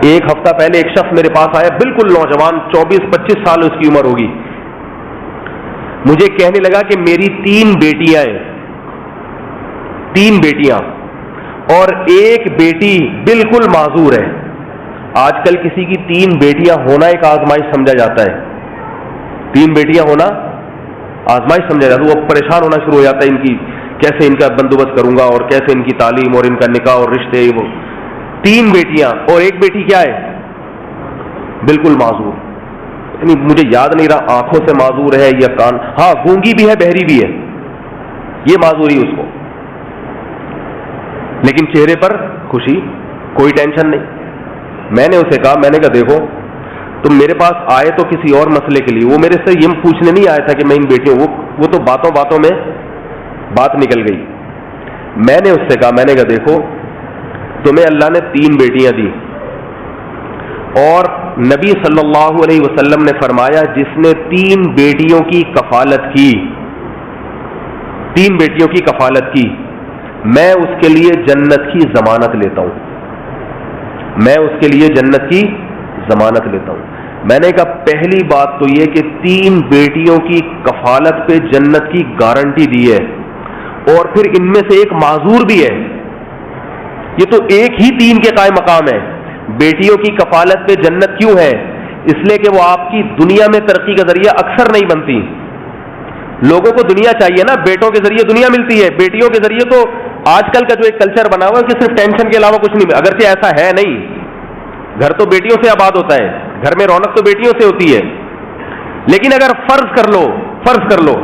एक हफ्ता पहले एक शख्स मेरे पास आया, बिल्कुल नौजवान, 24-25 साल उसकी उम्र होगी। मुझे कहने लगा कि मेरी 3 बेटियां हैं, 3 बेटियां, और एक बेटी बिल्कुल माजूर है। आजकल किसी की 3 बेटियां होना एक आजमाइश समझा जाता है, 3 बेटियां होना आजमाइश समझा जाता है। वो परेशान होना शुरू हो जाता है, इनकी कैसे इनका बंदोबस्त करूंगा और कैसे इनकी तालीम और इनका निकाह और रिश्ते। वो 3 बेटियां और एक बेटी क्या है, बिल्कुल माजूर, यानी मुझे याद नहीं रहा आंखों से माजूर है या कान, हाँ गूंगी भी है, बहरी भी है, ये माजूरी उसको, लेकिन चेहरे पर खुशी, कोई टेंशन नहीं। मैंने उसे कहा, मैंने कहा देखो तुम मेरे पास आए तो किसी और मसले के लिए, वो मेरे से ये पूछने नहीं आया था कि मैं इन बेटियों, वो तो बातों बातों में बात निकल गई। मैंने उससे कहा, मैंने कहा देखो तुम्हें अल्लाह ने 3 बेटियां दी, और नबी सल्लल्लाहु अलैहि वसल्लम ने फरमाया जिसने 3 बेटियों की कफालत की, 3 बेटियों की कफालत की, मैं उसके लिए जन्नत की जमानत लेता हूं, मैं उसके लिए जन्नत की जमानत लेता हूं। मैंने कहा पहली बात तो यह कि 3 बेटियों की कफालत पे जन्नत की गारंटी दी है, और फिर इनमें से एक माजूर भी है, ये तो एक ही 3 के कायम मकाम है। बेटियों की कफालत पे जन्नत क्यों है, इसलिए कि वो आपकी दुनिया में तरक्की का जरिया अक्सर नहीं बनती। लोगों को दुनिया चाहिए ना, बेटों के जरिए दुनिया मिलती है, बेटियों के जरिए तो आजकल का जो एक कल्चर बना हुआ है कि सिर्फ टेंशन के अलावा कुछ नहीं, अगरचे ऐसा है नहीं, घर तो बेटियों से आबाद होता है, घर में रौनक तो बेटियों से होती है, लेकिन अगर फर्ज कर लो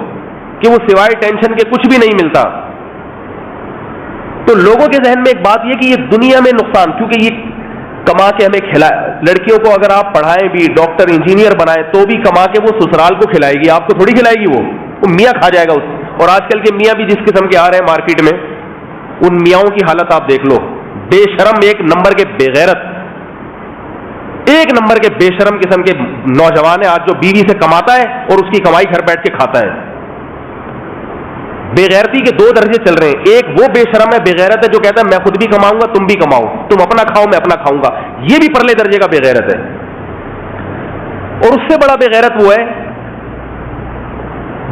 कि वो सिवाय टेंशन के कुछ भी नहीं मिलता, तो लोगों के जहन में एक बात यह कि ये दुनिया में नुकसान, क्योंकि ये कमा के हमें खिलाए, लड़कियों को अगर आप पढ़ाएं भी, डॉक्टर इंजीनियर बनाएं, तो भी कमा के वो ससुराल को खिलाएगी, आपको थोड़ी खिलाएगी, वो मियाँ खा जाएगा उस। और आजकल के मियाँ भी जिस किस्म के आ रहे हैं मार्केट में, उन मियाँओं की हालत आप देख लो, बेशरम, एक नंबर के बेगैरत, एक नंबर के बेशरम किस्म के नौजवान है आज जो बीवी से कमाता है और उसकी कमाई घर बैठ के खाता है। बेगैरती के 2 दर्जे चल रहे हैं, एक वो बेशरम है, बेगैरत है जो कहता है मैं खुद भी कमाऊंगा तुम भी कमाओ, तुम अपना खाओ मैं अपना खाऊंगा, ये भी परले दर्जे का बेगैरत है। और उससे बड़ा बेगैरत वो है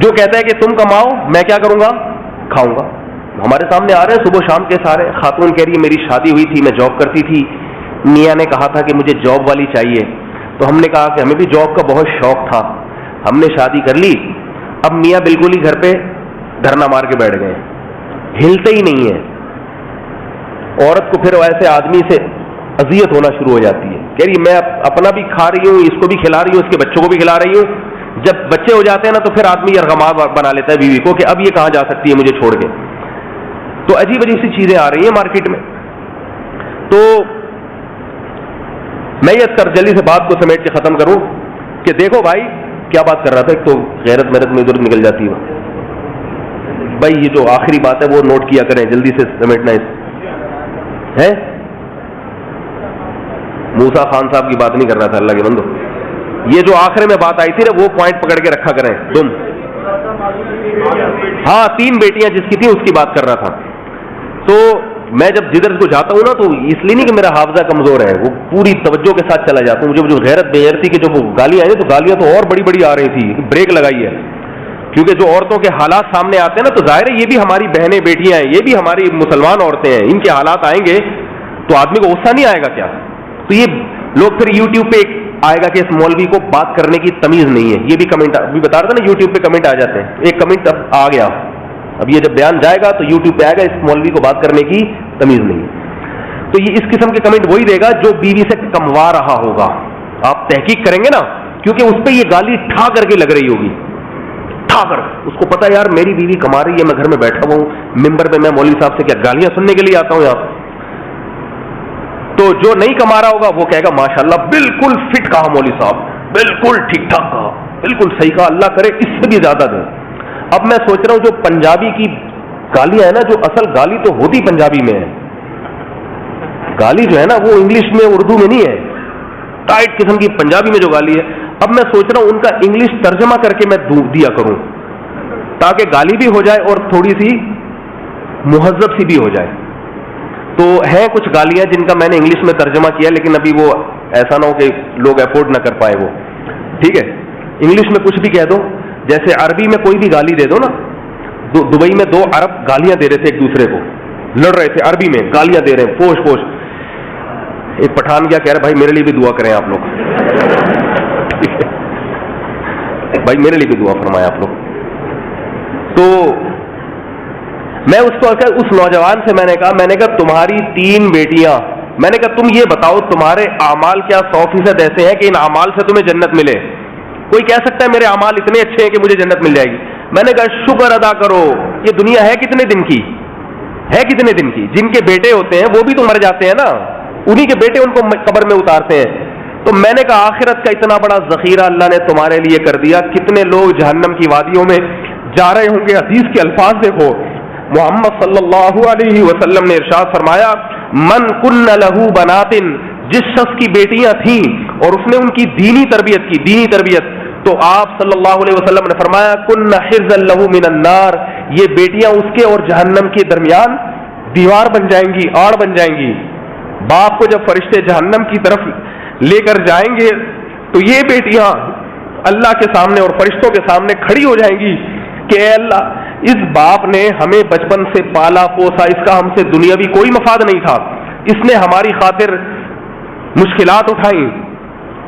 जो कहता है कि तुम कमाओ मैं क्या करूंगा, खाऊंगा। हमारे सामने आ रहे हैं सुबह शाम के सारे, खातून कह रही है मेरी शादी हुई थी, मैं जॉब करती थी, मियाँ ने कहा था कि मुझे जॉब वाली चाहिए, तो हमने कहा कि हमें भी जॉब का बहुत शौक था, हमने शादी कर ली, अब मियाँ बिल्कुल ही घर पे धरना मार के बैठ गए, हिलते ही नहीं है। औरत को फिर ऐसे आदमी से अजियत होना शुरू हो जाती है, कह रही मैं अपना भी खा रही हूँ, इसको भी खिला रही हूँ, इसके बच्चों को भी खिला रही हूँ। जब बच्चे हो जाते हैं ना तो फिर आदमी यरगमा बना लेता है बीवी को कि अब ये कहाँ जा सकती है मुझे छोड़ के। तो अजीब अजीब सी चीजें आ रही हैं मार्केट में। तो मैं ये जल्दी से बात को समेट के खत्म करूं कि देखो भाई क्या बात कर रहा था, एक तो गैरत मेरत में इधर निकल जाती है भाई, ये जो आखिरी बात है वो नोट किया करें, जल्दी से समेटना है। मूसा खान साहब की बात नहीं कर रहा था, अल्लाह के बंदो, ये जो आखिर में बात आई थी ना वो पॉइंट पकड़ के रखा करें तुम। हाँ 3 बेटियां जिसकी थी उसकी बात कर रहा था। तो मैं जब जिधर को जाता हूँ ना तो इसलिए नहीं कि मेरा हाफजा कमजोर है, वो पूरी तवज्जो के साथ चला जाता हूँ। मुझे जो गैरत बेगैरती की जो गालियां आई तो गालियां तो और बड़ी बड़ी आ रही थी, ब्रेक लगाई है, क्योंकि जो औरतों के हालात सामने आते हैं ना तो जाहिर है ये भी हमारी बहनें बेटियां हैं, ये भी हमारी मुसलमान औरतें हैं, इनके हालात आएंगे तो आदमी को गुस्सा नहीं आएगा क्या। तो ये लोग फिर यूट्यूब पे आएगा कि इस मौलवी को बात करने की तमीज नहीं है, ये भी कमेंट अभी बता रहा था ना, यूट्यूब पे कमेंट आ जाते हैं। एक कमेंट अब आ गया, अब ये जब बयान जाएगा तो यूट्यूब पे आएगा इस मौलवी को बात करने की तमीज नहीं है। तो ये इस किस्म के कमेंट वही देगा जो बीवी से कमवा रहा होगा। आप तहकीक करेंगे ना, क्योंकि उस पर ये गाली ठा करके लग रही होगी, ठा कर, उसको पता है यार मेरी बीवी कमा रही है, मैं घर में बैठा हुआ हूं, मिंबर पे मैं मौलवी साहब से क्या गालियां सुनने के लिए आता हूं यहाँ। तो जो नहीं कमा रहा होगा वो कहेगा माशाल्लाह बिल्कुल फिट कहा मौलवी साहब, बिल्कुल ठीक ठाक कहा, बिल्कुल सही कहा, अल्लाह करे इससे भी ज्यादा दे। अब मैं सोच रहा हूं जो पंजाबी की गालियां है ना, जो असल गाली तो होती पंजाबी में है, गाली जो है ना वो इंग्लिश में उर्दू में नहीं है, टाइट किस्म की पंजाबी में जो गाली है। अब मैं सोच रहा हूं उनका इंग्लिश तर्जमा करके मैं दिया करूं ताकि गाली भी हो जाए और थोड़ी सी मुहज्जब सी भी हो जाए। तो हैं कुछ गालियां जिनका मैंने इंग्लिश में तर्जमा किया, लेकिन अभी वो ایسا نہ ہو کہ لوگ افورڈ نہ کر پائے وہ. ٹھیک ہے, انگلش میں کچھ بھی کہہ دو, جیسے عربی میں کوئی بھی گالی دے دو نا. دبئی میں 2 عرب گالیاں دے رہے تھے ایک دوسرے کو, لڑ رہے تھے, عربی میں گالیاں دے رہے ہیں پوش پوش. ایک پٹھان کیا کہہ رہا, بھائی میرے لیے بھی دعا کریں آپ لوگ, بھائی میرے لیے بھی دعا فرمائیں آپ لوگ. تو میں اس نوجوان سے میں نے کہا تمہاری 3 بیٹیاں, میں نے کہا تم یہ بتاؤ تمہارے اعمال کیا 100% ایسے ہیں کہ ان اعمال سے تمہیں جنت ملے؟ کوئی کہہ سکتا ہے میرے اعمال اتنے اچھے ہیں کہ مجھے جنت مل جائے گی؟ میں نے کہا شکر ادا کرو, یہ دنیا ہے کتنے دن کی, ہے کتنے دن کی؟ جن کے بیٹے ہوتے ہیں وہ بھی تو مر جاتے ہیں نا, انہی کے بیٹے ان کو قبر میں اتارتے ہیں. تو میں نے کہا آخرت کا اتنا بڑا ذخیرہ اللہ نے تمہارے لیے کر دیا, کتنے لوگ جہنم کی وادیوں میں جا رہے ہوں گے. حدیث کے الفاظ دیکھو, محمد صلی اللہ علیہ وسلم نے ارشاد فرمایا, من کن لہو بناتن, جس شخص کی بیٹیاں تھیں اور اس نے ان کی دینی تربیت, تو آپ صلی اللہ علیہ وسلم نے فرمایا کن حرزا لہو من النار, یہ بیٹیاں اس کے اور جہنم کے درمیان دیوار بن جائیں گی, آڑ بن جائیں گی. باپ کو جب فرشتے جہنم کی طرف لے کر جائیں گے تو یہ بیٹیاں اللہ کے سامنے اور فرشتوں کے سامنے کھڑی ہو جائیں گی کہ اے اللہ, اس باپ نے ہمیں بچپن سے پالا پوسا, اس کا ہم سے دنیاوی کوئی مفاد نہیں تھا, اس نے ہماری خاطر مشکلات اٹھائیں,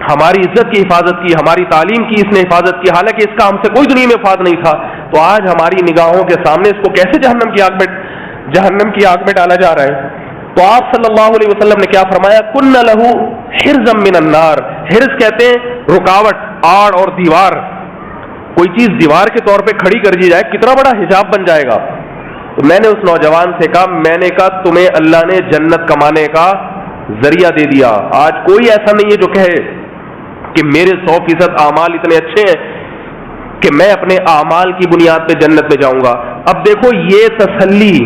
ہماری عزت کی حفاظت کی, ہماری تعلیم کی اس نے حفاظت کی, حالانکہ اس کا ہم سے کوئی دنیا میں مفاد نہیں تھا. تو آج ہماری نگاہوں کے سامنے اس کو کیسے جہنم کی آگ میں ڈالا جا رہا ہے؟ تو آپ صلی اللہ علیہ وسلم نے کیا فرمایا, کن لہو حرزا من النار. حرز کہتے ہیں رکاوٹ, آڑ اور دیوار. کوئی چیز دیوار کے طور پہ کھڑی کر دی جائے کتنا بڑا حجاب بن جائے گا. تو میں نے اس نوجوان سے کہا تمہیں اللہ نے جنت کمانے کا ذریعہ دے دیا. آج کوئی ایسا نہیں ہے جو کہے کہ میرے 100% اعمال اتنے اچھے ہیں کہ میں اپنے اعمال کی بنیاد پہ جنت میں جاؤں گا. اب دیکھو یہ تسلی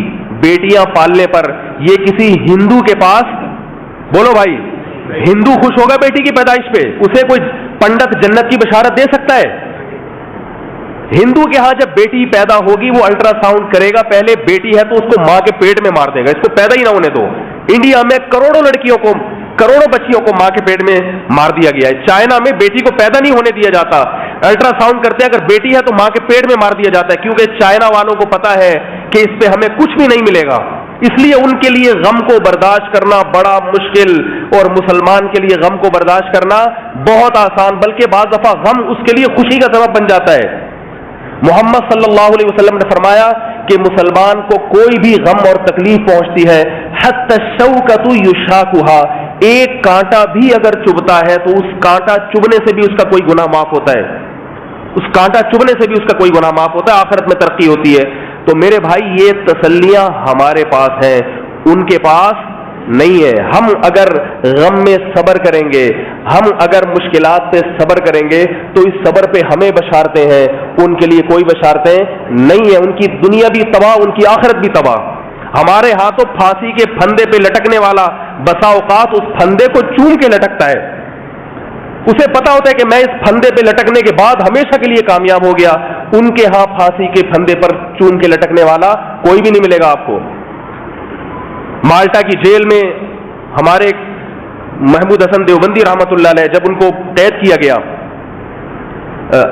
بیٹیاں پالنے پر, یہ کسی ہندو کے پاس, بولو بھائی, ہندو خوش ہوگا بیٹی کی پیدائش پہ؟ اسے کوئی پنڈت جنت کی بشارت دے سکتا ہے؟ ہندو کے ہاں جب بیٹی پیدا ہوگی وہ الٹرا ساؤنڈ کرے گا, پہلے بیٹی ہے تو اس کو ماں کے پیٹ میں مار دے گا, اس کو پیدا ہی نہ ہونے دو. انڈیا میں کروڑوں بچیوں کو ماں کے پیٹ میں مار دیا گیا ہے. چائنا میں بیٹی کو پیدا نہیں ہونے دیا جاتا, الٹرا ساؤنڈ کرتے ہیں, اگر بیٹی ہے تو ماں کے پیٹ میں مار دیا جاتا ہے, کیونکہ چائنا والوں کو پتا ہے کہ اس پہ ہمیں کچھ بھی نہیں ملے گا. اس لیے ان کے لیے غم کو برداشت کرنا بڑا مشکل, اور مسلمان کے لیے غم کو برداشت کرنا بہت آسان, بلکہ بعض دفعہ غم اس کے لیے خوشی کا سبب بن جاتا ہے. محمد صلی اللہ علیہ وسلم نے فرمایا کہ مسلمان کو کوئی بھی غم اور تکلیف پہنچتی ہے, حتی الشوکۃ یشاکھا, ایک کانٹا بھی اگر چبھتا ہے تو اس کانٹا چبھنے سے بھی اس کا کوئی گناہ معاف ہوتا ہے, اس کانٹا چبھنے سے بھی اس کا کوئی گناہ معاف ہوتا ہے, آخرت میں ترقی ہوتی ہے. تو میرے بھائی یہ تسلیاں ہمارے پاس ہیں, ان کے پاس نہیں ہے. ہم اگر غم میں صبر کریں گے, ہم اگر مشکلات پہ صبر کریں گے تو اس صبر پہ ہمیں بشارتیں ہیں, ان کے لیے کوئی بشارتیں نہیں ہیں. ان کی دنیا بھی تباہ, ان کی آخرت بھی تباہ. ہمارے ہاتھوں پھانسی کے پھندے پہ لٹکنے والا بسا اوقات اس پھندے کو چوم کے لٹکتا ہے, اسے پتا ہوتا ہے کہ میں اس پھندے پہ لٹکنے کے بعد ہمیشہ کے لیے کامیاب ہو گیا. ان کے ہاں پھانسی کے پھندے پر چوم کے لٹکنے والا کوئی بھی نہیں ملے گا آپ کو. مالٹا کی جیل میں ہمارے محمود حسن دیوبندی رحمۃ اللہ علیہ, جب ان کو قید کیا گیا,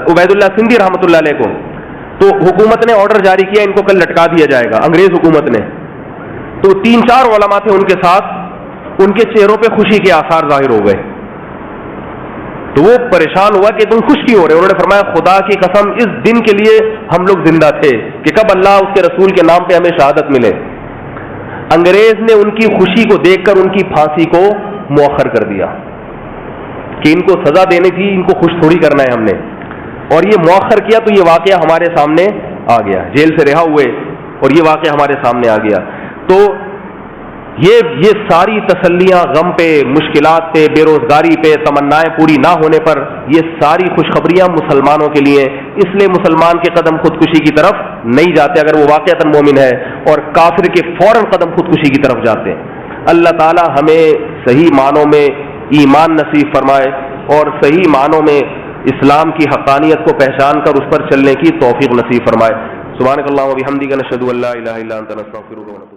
عبید اللہ سندھی رحمۃ اللہ علیہ کو, تو حکومت نے آرڈر جاری کیا ان کو کل لٹکا دیا جائے گا, انگریز حکومت نے. تو 3-4 علماء تھے ان کے ساتھ, ان کے چہروں پہ خوشی کے آثار ظاہر ہو گئے. تو وہ پریشان ہوا کہ تم خوش کیوں ہو رہے؟ انہوں نے فرمایا خدا کی قسم اس دن کے لیے ہم لوگ زندہ تھے کہ کب اللہ اس کے رسول کے نام پہ ہمیں شہادت ملے. انگریز نے ان کی خوشی کو دیکھ کر ان کی پھانسی کو مؤخر کر دیا کہ ان کو سزا دینی تھی, ان کو خوش تھوڑی کرنا ہے ہم نے, اور یہ مؤخر کیا تو یہ واقعہ ہمارے سامنے آ گیا. جیل سے رہا ہوئے اور یہ واقعہ ہمارے سامنے آ گیا. تو یہ ساری تسلیاں غم پہ, مشکلات پہ, بے روزگاری پہ, تمنائیں پوری نہ ہونے پر, یہ ساری خوشخبریاں مسلمانوں کے لیے. اس لیے مسلمان کے قدم خودکشی کی طرف نہیں جاتے اگر وہ واقعتاً مومن ہے, اور کافر کے فوراً قدم خودکشی کی طرف جاتے ہیں. اللہ تعالی ہمیں صحیح معنوں میں ایمان نصیب فرمائے اور صحیح معنوں میں اسلام کی حقانیت کو پہچان کر اس پر چلنے کی توفیق نصیب فرمائے. سبحانک اللہم و بحمدک نشہد ان لا الہ الا انت نستغفرک و نتوب الیک.